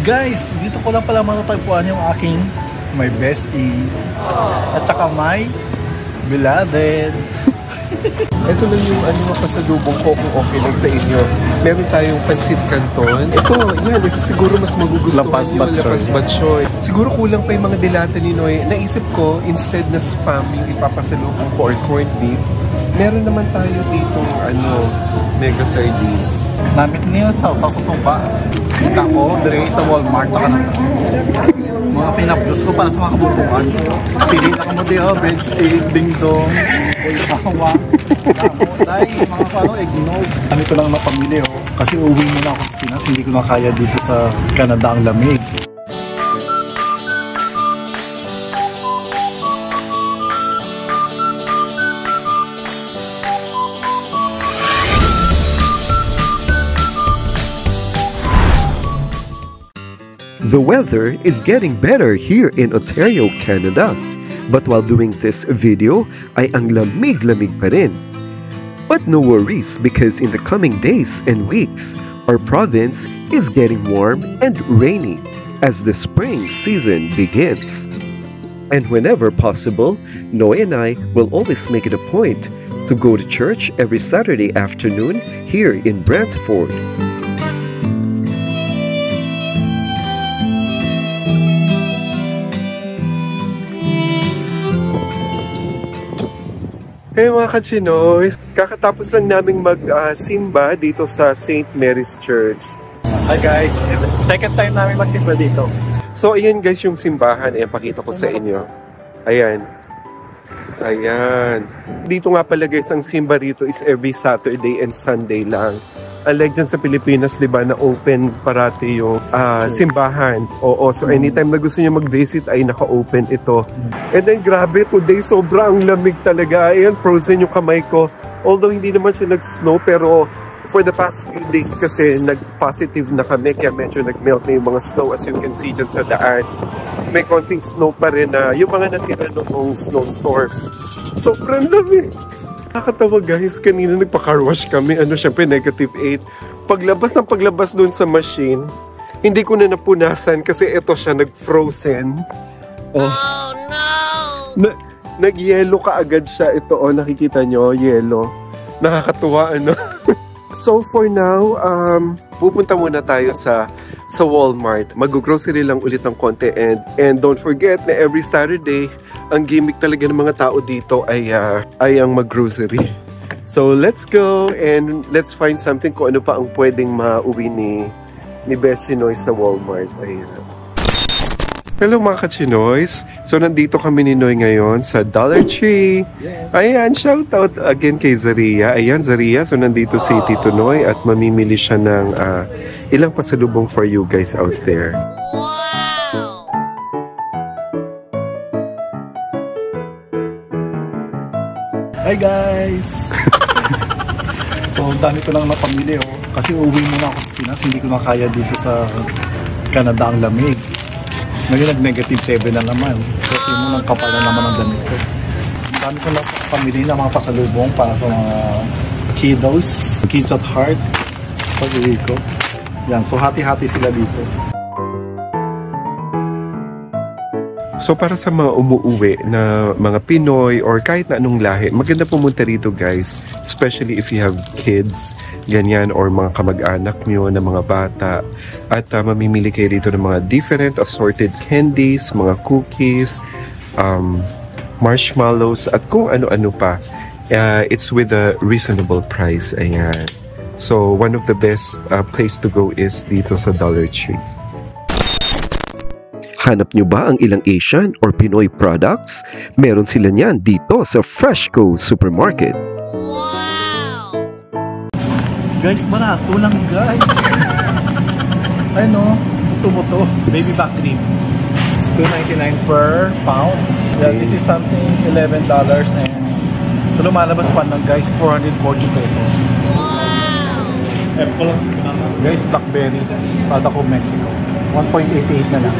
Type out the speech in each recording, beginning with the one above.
Guys, dito ko lang pala matatagpuan yung aking my bestie at saka my beloved. Ito lang yung pasalubong ko kung okay lang sa inyo. Meron tayong pansit canton. Ito siguro mas magugustuhan yung lapas batchoy. Siguro kulang pa yung mga dilata ni Noy. Naisip ko, instead na spam yung ipapasalubong ko or corned beef, meron naman tayo dito mega sardines. Namit niyo sa sumpa. Kita ko, dire sa Walmart, saka mga pinapdos ko para sa mga kabubuan. Pili na kamo diyo, breadstick, ding-dong, sawa, kamotay, mga palo, eggnog. Kami ko lang na pamilya, kasi uwi muna ako sa Pinas, hindi ko na kaya dito sa Canada ang lamig. The weather is getting better here in Ontario, Canada. But while doing this video, ay ang lamig-lamig pa rin. But no worries because in the coming days and weeks, our province is getting warm and rainy as the spring season begins. And whenever possible, Noy and I will always make it a point to go to church every Saturday afternoon here in Brantford. Hey mga kachinoys, kakatapos lang naming mag-simba dito sa St. Mary's Church. Hi guys, second time namin magsimba dito. So ayan guys yung simbahan, ayan pakita ko sa inyo. Ayan. Ayan. Dito nga pala guys, ang simba rito is every Saturday and Sunday lang. Unlike dyan sa Pilipinas, di ba, na open parati yung simbahan. Oo, so anytime na gusto nyo mag-visit ay naka-open ito. And then grabe, today sobrang lamig talaga. Ayan, frozen yung kamay ko. Although hindi naman siya nag-snow, pero for the past few days kasi nag-positive na kami, kaya medyo nag-melt na yung mga snow as you can see dyan sa daan. May konting snow pa rin na yung mga natira noong snowstorm. Sobrang lamig. Nakakatawa guys, kanina nagpa-car wash kami, syempre -8. Paglabas dun sa machine, hindi ko na napunasan kasi ito siya nag-frozen. Oh no! Nag-yellow ka agad siya. Ito nakikita nyo, yellow. Nakakatuwa So for now, pupunta muna tayo sa Walmart. Mag-grocery lang ulit ng konti and don't forget na every Saturday, ang gimmick talaga ng mga tao dito ay ang mag-grocery. So let's go and let's find something kung ano pa ang pwedeng mauwi ni Bessie Noy sa Walmart. Ayan. Hello mga kachinoys. So nandito kami ni Noy ngayon sa Dollar Tree. Ayan, shoutout again kay Zaria. Ayan, Zaria. So nandito si Tito Noy at mamimili siya ng ilang pasalubong for you guys out there. Hi guys! So dami ko lang na pamilya kasi uwi muna ako sa Pinas, hindi ko na kaya dito sa Canada ang lamig. Ngayon nag-7 na naman. So mo ng kapal na naman ang damit ko. Dami ko lang pamilya na mga pasalubong para sa mga kiddos, kids at heart. Pag-uwi ko. Yan, so hati-hati sila dito. So para sa mga umuuwi na mga Pinoy or kahit na anong lahi, maganda pumunta rito guys. Especially if you have kids, ganyan, or mga kamag-anak nyo na mga bata. At mamimili kayo rito ng mga different assorted candies, mga cookies, marshmallows, at kung ano-ano pa. It's with a reasonable price. Ayan. So one of the best place to go is dito sa Dollar Tree. Hanap nyo ba ang ilang Asian or Pinoy products? Meron sila niyan dito sa Freshco Supermarket. Wow! Guys, barato lang guys! Ano? Buto-buto. Baby back ribs. It's $2.99 per pound. Yeah, this is something $11 and so lumalabas pa ng guys 440 pesos. Wow! Apple. Guys, blackberries. Pada ko Mexico. 1.88 na lang.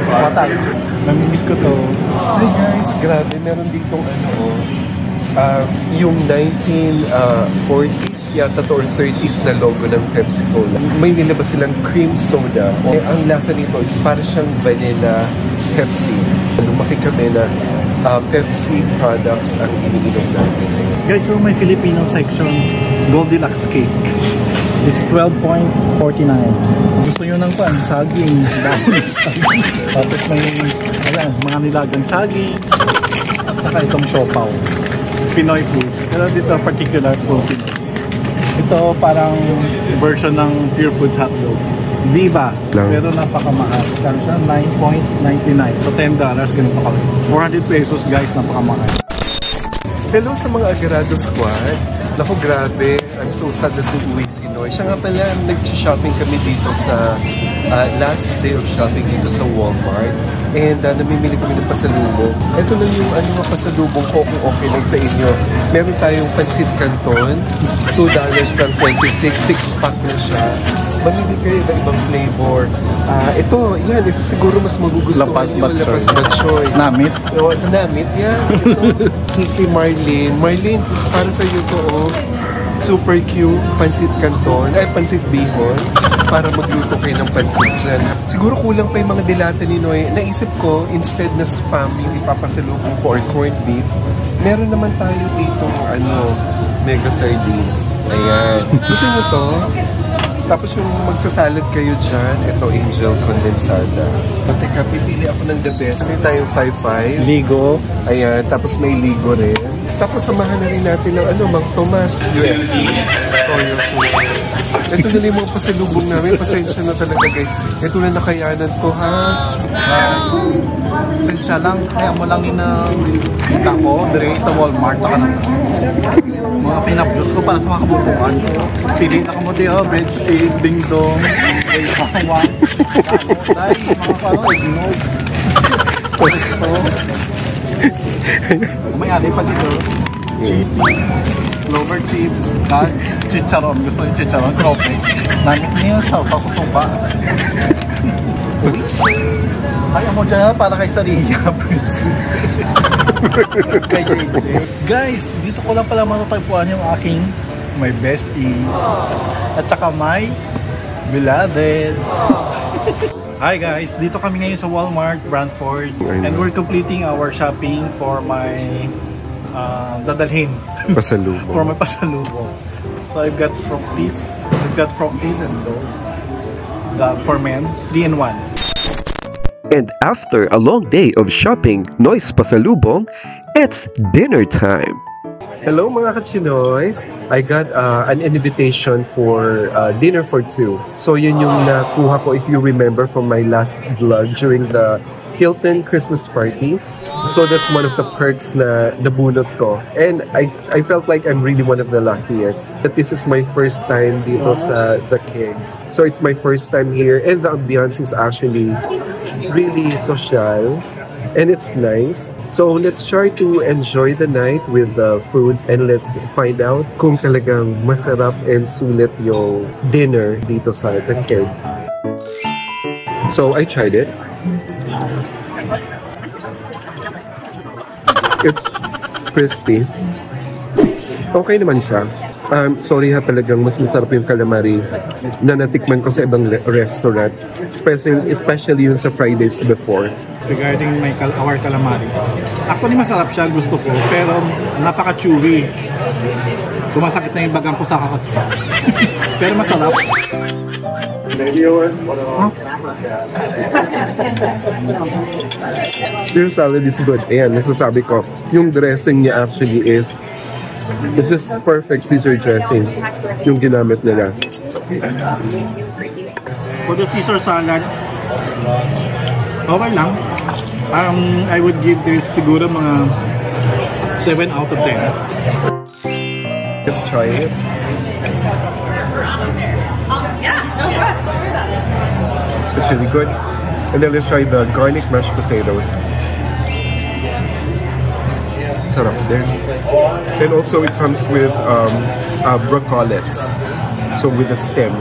Matag. Namimiss ko to. Hi guys, grabe. Meron ditong yung 1940s yata to or 30s na logo ng Pepsi Cola. May nilabas silang cream soda. Ang lasa nito is para siyang vanilla Pepsi. Lumaki kami na Pepsi products ang iniinom natin. Guys, so may Filipino section, Goldilocks cake. It's 12.49. Gusto nyo ng pan, saging, dahil saging. Tapos may, ayan, mga nilagang saging. At saka itong siopaw. Pinoy food. Pero dito particular Filipino. Ito parang version ng Pure Foods hotdog. Viva. Pero napakamahal. Kano siya? 9.99. So $10. Ganun pa kami. 400 pesos guys, napakamahal. Hello sa mga Agarado Squad. Naku, grabe. I'm so sad na uuwi si Noy. Siya nga pala, nag-shopping kami dito sa last day of shopping dito sa Walmart. And namimili kami ng pasalubong. Ito lang yung pasalubong ko kung okay lang sa inyo. Meron tayong Pancit Canton. $2 lang 26. 6-pack na siya. Mamili kayo ng ibang flavor. Ito siguro mas magugustuhan nyo. Lapas Batchoy. Namit? Oo, namit yan. Ito, si Marlene. Marlene, para sa iyo to, super cute Pancit Canton. Pancit Bihon. Para magluto kayo ng pancit dyan. Siguro kulang pa yung mga dilata ni Noy. Naisip ko, instead na spam yung ipapasalubong ko or corned beef, meron naman tayo dito mega sardines. Ayan. Gusto nyo to? Tapos yung magsasalad kayo dyan, ito Angel Condensada. Teka, pipili ako ng the best. May tayong 5-5. Ligo. Ayan, tapos may ligo rin. Tapos samahan na rin natin ng Mang Tomas UFC. Toyo food. Ito na yung mga pasalubong namin. Pasensya na talaga guys. Ito na nakayanan ko ha. Pasensya lang. Kaya mo lang kita ko dire sa Walmart. Saka mga pinapdos ko para sa mga kabubukan. Pili na kamo diyo. Breadstick, ding-dong, sawa, kanotay, mga parang egnog. Puesto. May ali pa dito. Chips. Clover chips. Chicharon. Gusto yung chicharon. Coffee. Namit niyo sa suba. Ayaw mo dyan para kay Sarilla. Kay JJ. Guys, dito ko lang pala matatagpuan yung aking my bestie. At saka my beloved. Hi guys, dito kami ngayon sa Walmart, Brantford. And we're completing our shopping for my dadalhin. Pasalubong. For my pasalubong. So I've got fructis and for men, 3-in-1. And after a long day of shopping, Noy's pasalubong, it's dinner time. Hello mga kachinoys! I got an invitation for dinner for two. So yun yung nakuha ko if you remember from my last vlog during the Hilton Christmas party. So that's one of the perks na nabunot ko. And I felt like I'm really one of the luckiest. That this is my first time dito sa The Keg. So it's my first time here and the ambiance is actually really social and it's nice. So let's try to enjoy the night with the food and let's find out kung talagang masarap and sulit yung dinner dito sa The Keg. So I tried it. It's crispy. Okay naman siya. Sorry ha, talagang mas masarap yung calamari na natikman ko sa ibang restaurant. Especially yung sa Fridays before. Regarding our calamari. Actually masarap siya, gusto ko. Pero napaka-chewy. Sumasakit na yung bagang ko sa kakatsa. Pero masarap. Your salad is good. Ayan, nasasabi ko. Yung dressing niya actually is it's just perfect Caesar dressing yung ginamit nila. For the Caesar salad, okay lang. I would give this siguro mga 7 out of 10. Let's try it. It's really good. And then let's try the garlic mashed potatoes. Sarap din. And also it comes with broccolets. So with a stem.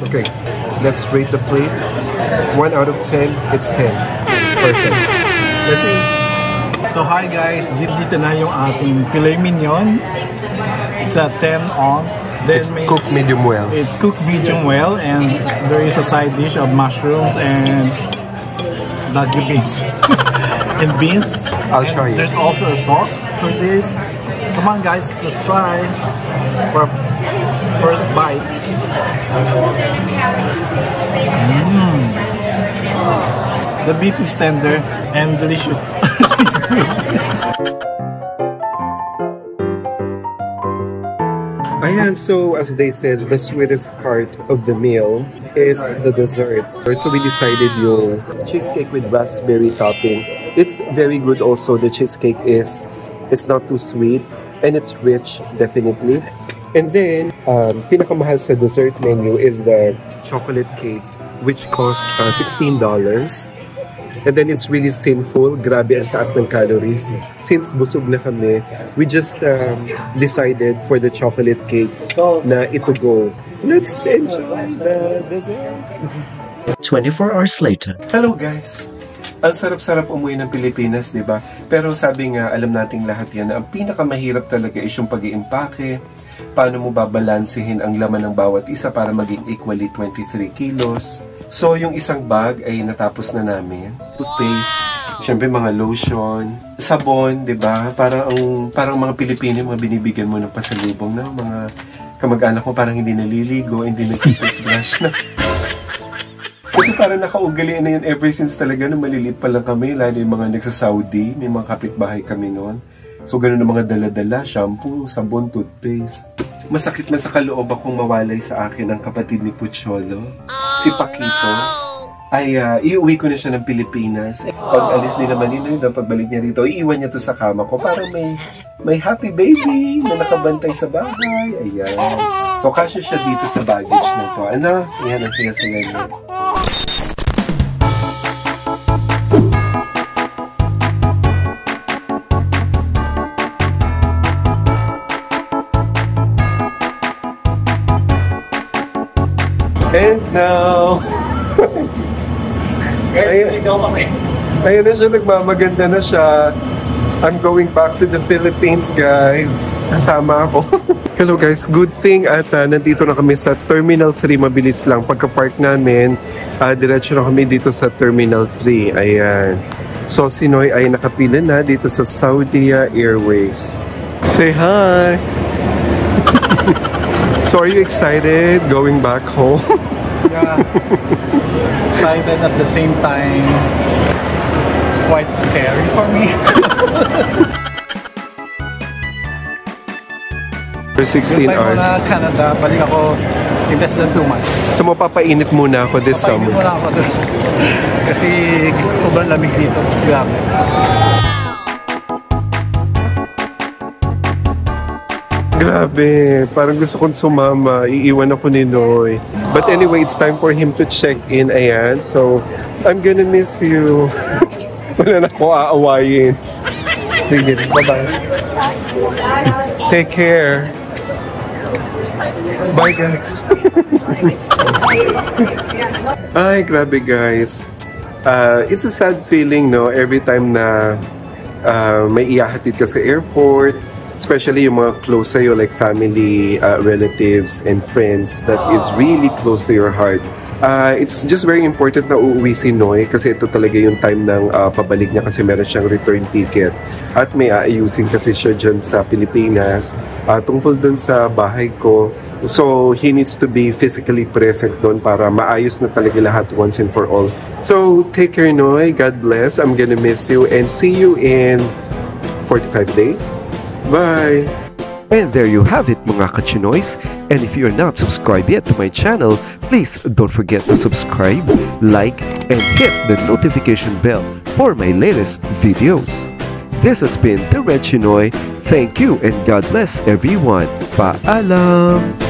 Okay, let's rate the plate. 1 out of 10, it's 10. Perfect. Let's see. So hi guys, dito na yung ating filet mignon. It's a 10 ounce. Then It's cooked medium well. It's cooked medium well, and there is a side dish of mushrooms and Baguio beans and beans. I'll try it. There's also a sauce for this. Come on guys, let's try for first bite. The beef is tender and delicious. Ayan, so as they said, the sweetest part of the meal is the dessert. So we decided yung cheesecake with raspberry topping. It's very good also. The cheesecake is not too sweet and it's rich, definitely. And then, pinakamahal sa dessert menu is the chocolate cake, which costs $16. And then it's really sinful. Grabe ang taas ng calories. Since busog na kami, we just decided for the chocolate cake na ito go. Let's enjoy the dessert. 24 hours later. Hello guys! Ang sarap-sarap umuwi ng Pilipinas, di ba? Pero sabi nga, alam nating lahat yan na ang pinakamahirap talaga is yung pag-iimpake. Paano mo babalansehin ang laman ng bawat isa para maging equally 23 kilos. So, yung isang bag ay natapos na namin. Toothpaste, syempre mga lotion, sabon, di ba? Parang mga Pilipino, mga binibigyan mo ng pasalubong na mga kamag-anak mo parang hindi naliligo, hindi nag-toothbrush na. Kasi parang nakaugalian na yun ever since talaga nung maliliit pa lang kami, lalo yung mga nagsa-Saudi, may mga kapitbahay kami noon. So, ganun ang mga dala-dala, shampoo, sabon, toothpaste. Masakit na sa kaloob akong mawalay sa akin ang kapatid ni Pucholo, si Paquito. Ay, iuwi ko na siya ng Pilipinas. Pag alis din naman nila, pagbalik niya rito, iiwan niya to sa kama ko. Parang may happy baby na nakabantay sa bahay. Ayan. So, kasya siya dito sa baggage na to. Ano? Ayan, ang saya-saya niya. And now, ayun na siya, nagmamaganda na siya. I'm going back to the Philippines, guys. Kasama ako. Hello guys, good thing at nandito na kami sa Terminal 3. Mabilis lang. Pagka-park namin, diretso na kami dito sa Terminal 3. Ayan. So, si Noy ay nakapila na dito sa Saudi Airways. Say hi! So, are you excited going back home? Yeah. Excited at the same time. Quite scary for me. For 16 hours. Na Canada, balik ako in less than 2 months. So, mapapainit muna ako this summer. Papainit muna ako doon. Kasi sobrang lamig dito. Grabe. Grabe, parang gusto kong sumama. Iiwan ako ni Noy. But anyway, it's time for him to check in. Ayan, so I'm gonna miss you. Wala na ako aawayin. Sige, bye-bye. Take care. Bye, guys. Ay, grabe, guys. It's a sad feeling, no? Every time na may ihahatid ka sa airport, especially yung mga close sa'yo, like family, relatives, and friends that is really close to your heart. It's just very important na uuwi si Noy kasi ito talaga yung time ng pabalik niya kasi meron siyang return ticket. At may aayusin kasi siya dyan sa Pilipinas tungkol dun sa bahay ko. So, he needs to be physically present doon para maayos na talaga lahat once and for all. So, take care, Noy. God bless. I'm gonna miss you and see you in 45 days. Bye! And there you have it, mga kachinoys. And if you're not subscribed yet to my channel, please don't forget to subscribe, like, and hit the notification bell for my latest videos. This has been The Red Chinoy. Thank you and God bless everyone. Paalam!